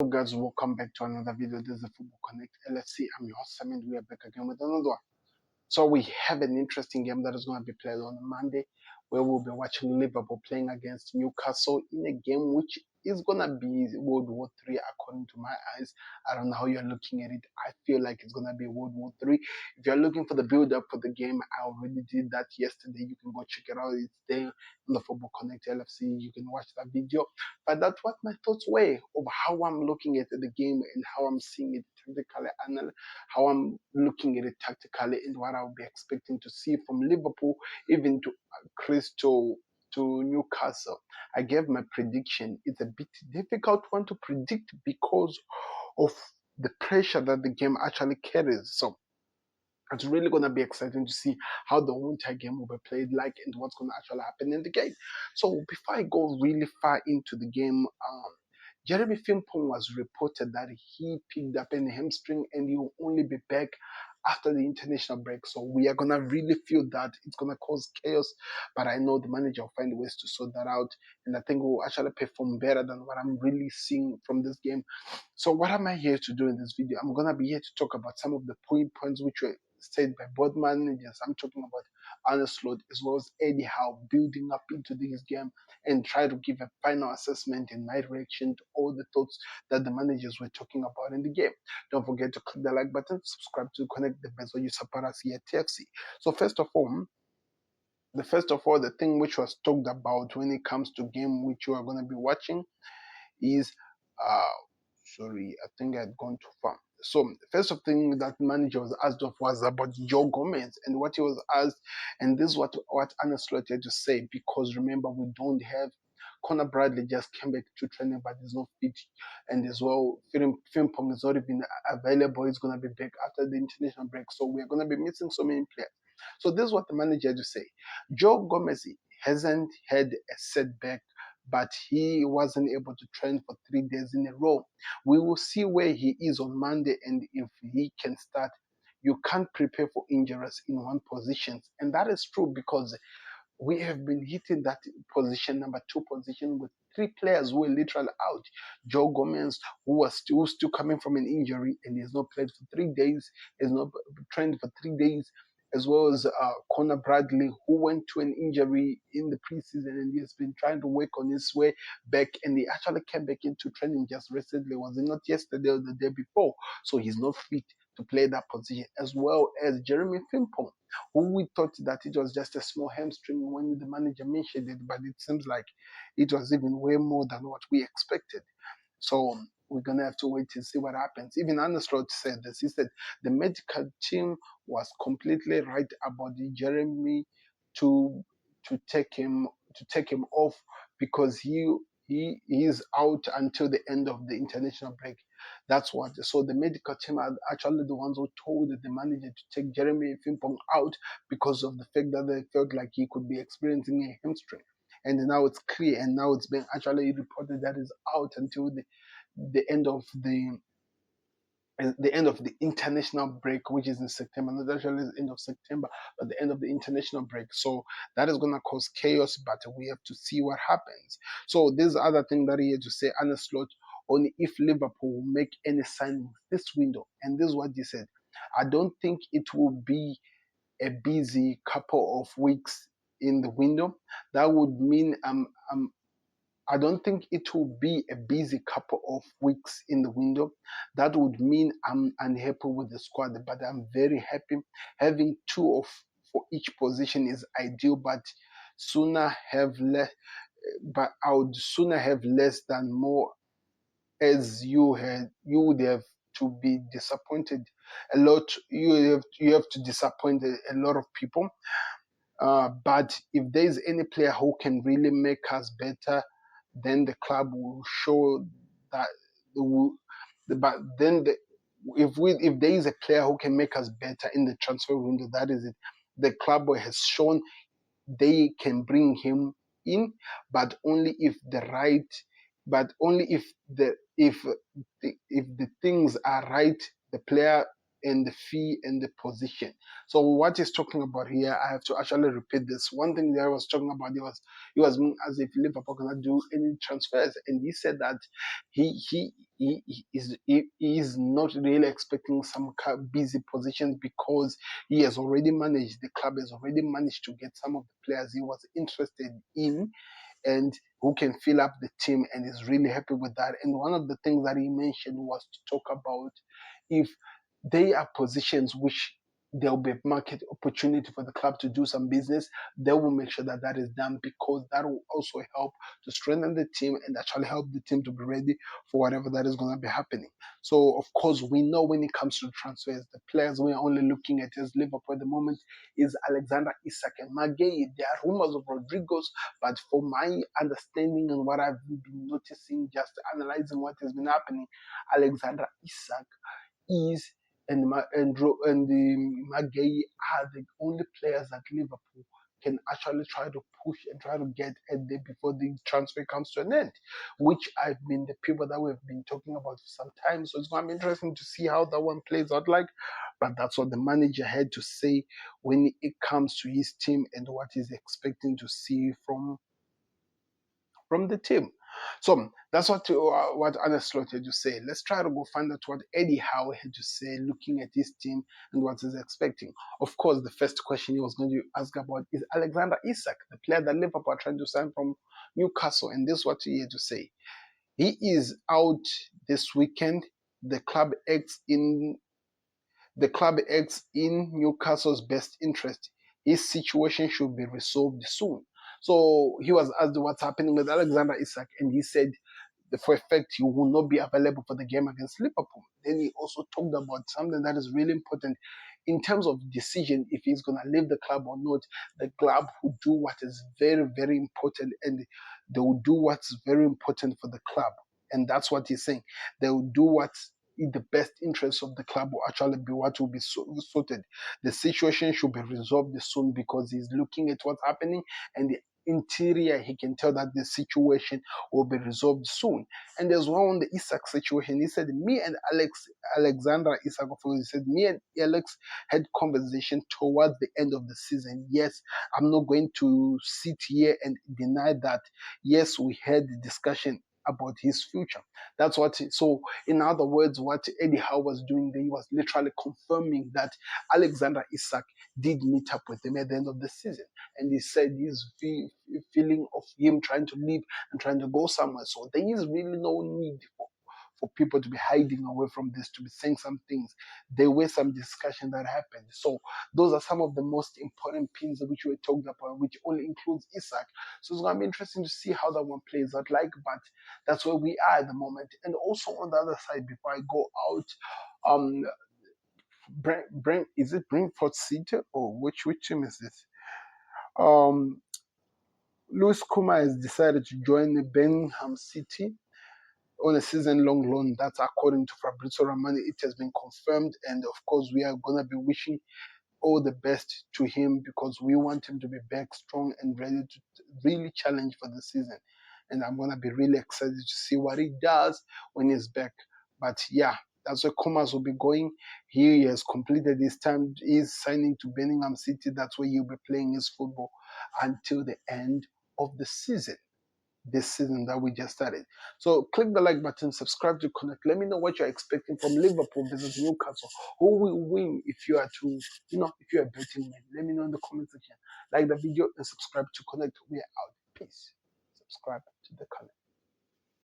Hello guys, welcome back to another video. This is the Football Connect LFC. I'm your host Sam, and we are back again with another one. So we have an interesting game that is going to be played on Monday, where we'll be watching Liverpool playing against Newcastle in a game which is going to be World War III according to my eyes. I don't know how you're looking at it. I feel like it's going to be World War III. If you're looking for the build-up for the game, I already did that yesterday. You can go check it out. It's there on the Football Connect LFC. You can watch that video. But that's what my thoughts were of how I'm looking at the game and how I'm seeing it tactically, and how I'm looking at it tactically, and what I'll be expecting to see from Liverpool, even to Crystal to Newcastle. I gave my prediction. It's a bit difficult one to predict because of the pressure that the game actually carries. So it's really going to be exciting to see how the entire game will be played like and what's going to actually happen in the game. So before I go really far into the game, Jeremy Frimpong was reported that he picked up a hamstring and he will only be back after the international break. So we are going to really feel that it's going to cause chaos, but I know the manager will find ways to sort that out, and I think we'll actually perform better than what I'm really seeing from this game. So what am I here to do in this video? I'm going to be here to talk about some of the points which were said by both managers. I'm talking about Arne Slot as well as Eddie Howe building up into this game, and try to give a final assessment and my reaction to all the thoughts that the managers were talking about in the game. Don't forget to click the like button, subscribe to Connect the best way you support us here at TFC. So first of all, the thing which was talked about when it comes to game which you are going to be watching is sorry, I think I had gone too far. So first of thing that manager was asked of was about Joe Gomez and what he was asked, and this is what Arne Slot had to say, because remember, we don't have Connor Bradley just came back to training but he's not fit, and as well Frimpong is not even available. He's gonna be back after the international break, so we're gonna be missing so many players. So this is what the manager had to say. Joe Gomez hasn't had a setback, but he wasn't able to train for 3 days in a row. We will see where he is on Monday and if he can start. You can't prepare for injuries in one position, and that is true because we have been hitting that position, number 2 position, with 3 players who were literally out. Joe Gomez, who was still coming from an injury and he has not played for 3 days, has not trained for 3 days, as well as Connor Bradley, who went to an injury in the preseason and he has been trying to work on his way back, and he actually came back into training just recently. Was it not yesterday or the day before? So he's not fit to play that position, as well as Jeremy Frimpong, who we thought that it was just a small hamstring when the manager mentioned it, but it seems like it was even way more than what we expected. So we're gonna have to wait and see what happens. Even Arne Slot said this. He said the medical team was completely right about the Jeremy to to take him off, because he is out until the end of the international break. That's what. So the medical team are actually the ones who told the manager to take Jeremy Frimpong out because of the fact that they felt like he could be experiencing a hamstring. And now it's clear, and now it's been actually reported that is out until the end of the international break, which is in September. Not actually the end of September, but the end of the international break. So that is gonna cause chaos, but we have to see what happens. So this other thing that he had to say, Arne Slot, only if Liverpool will make any signings this window, and this is what he said. I don't think it will be a busy couple of weeks in the window. That would mean I don't think it will be a busy couple of weeks in the window. That would mean I'm unhappy with the squad, but I'm very happy. Having 2 of for each position is ideal, but sooner have less. But I would sooner have less than more, as you would have to be disappointed a lot. You have to disappoint a lot of people. But if there is any player who can really make us better, then the club will show that. But then if there is a player who can make us better in the transfer window, that is it. The club has shown they can bring him in, but only if the right, but only if the things are right. The player and the fee and the position. So what he's talking about here, I have to actually repeat this. One thing that I was talking about, he was mean as if Liverpool cannot do any transfers, and he said that he is not really expecting some busy positions because he has already managed, the club has already managed to get some of the players he was interested in and who can fill up the team, and is really happy with that. And one of the things that he mentioned was to talk about if they are positions which there will be a market opportunity for the club to do some business, they will make sure that that is done because that will also help to strengthen the team and actually help the team to be ready for whatever that is going to be happening. So, of course, we know when it comes to transfers, the players we're only looking at as Liverpool at the moment is Alexander Isak and Magay. There are rumors of Rodrigo's, but for my understanding and what I've been noticing, just analyzing what has been happening, Alexander Isak is and the Magay are the only players that Liverpool can actually try to push and try to get at there before the transfer comes to an end, which I've been the people that we've been talking about for some time. So it's going to be interesting to see how that one plays out like. But that's what the manager had to say when it comes to his team and what he's expecting to see from the team. So that's what Anna Slot had to say. Let's try to go find out what Eddie Howe had to say, looking at his team and what he's expecting. Of course, the first question he was going to ask about is Alexander Isak, the player that Liverpool are trying to sign from Newcastle, and this is what he had to say. He is out this weekend. The club acts in the club acts in Newcastle's best interest. His situation should be resolved soon. So he was asked what's happening with Alexander Isak, and he said for a fact he will not be available for the game against Liverpool. Then he also talked about something that is really important in terms of decision if he's going to leave the club or not. The club will do what is very, very important, and they will do what's very important for the club. And that's what he's saying. They will do what's in the best interest of the club will actually be what will be sorted. The situation should be resolved soon because he's looking at what's happening and the interior, he can tell that the situation will be resolved soon. And there's one on the Isak situation. He said, me and Alexander Isak, he said, me and Alex had conversation towards the end of the season. Yes, I'm not going to sit here and deny that. Yes, we had the discussion about his future. That's what. So, in other words, what Eddie Howe was doing there, he was literally confirming that Alexander Isak did meet up with him at the end of the season, and he said his feeling of him trying to leave and trying to go somewhere. So there is really no need for people to be hiding away from this, to be saying some things. There were some discussion that happened. So those are some of the most important pins which we talked about, which only includes Isak. So it's gonna be interesting to see how that one plays out like, but that's where we are at the moment. And also on the other side, before I go out, um is it Brentford City or which team is this? Um Louis Kuma has decided to join Birmingham City on a season-long loan. That's according to Fabrizio Romano. It has been confirmed, and of course, we are gonna be wishing all the best to him because we want him to be back strong and ready to really challenge for the season. And I'm gonna be really excited to see what he does when he's back. But yeah, that's where Comas will be going. He has completed his time. He's signing to Birmingham City. That's where he'll be playing his football until the end of the season, this season that we just started. So click the like button, subscribe to Connect. Let me know what you're expecting from Liverpool versus Newcastle. Who will win if you are to, if you are betting man? Let me know in the comment section. Like the video and subscribe to Connect. We are out. Peace. Subscribe to the Connect.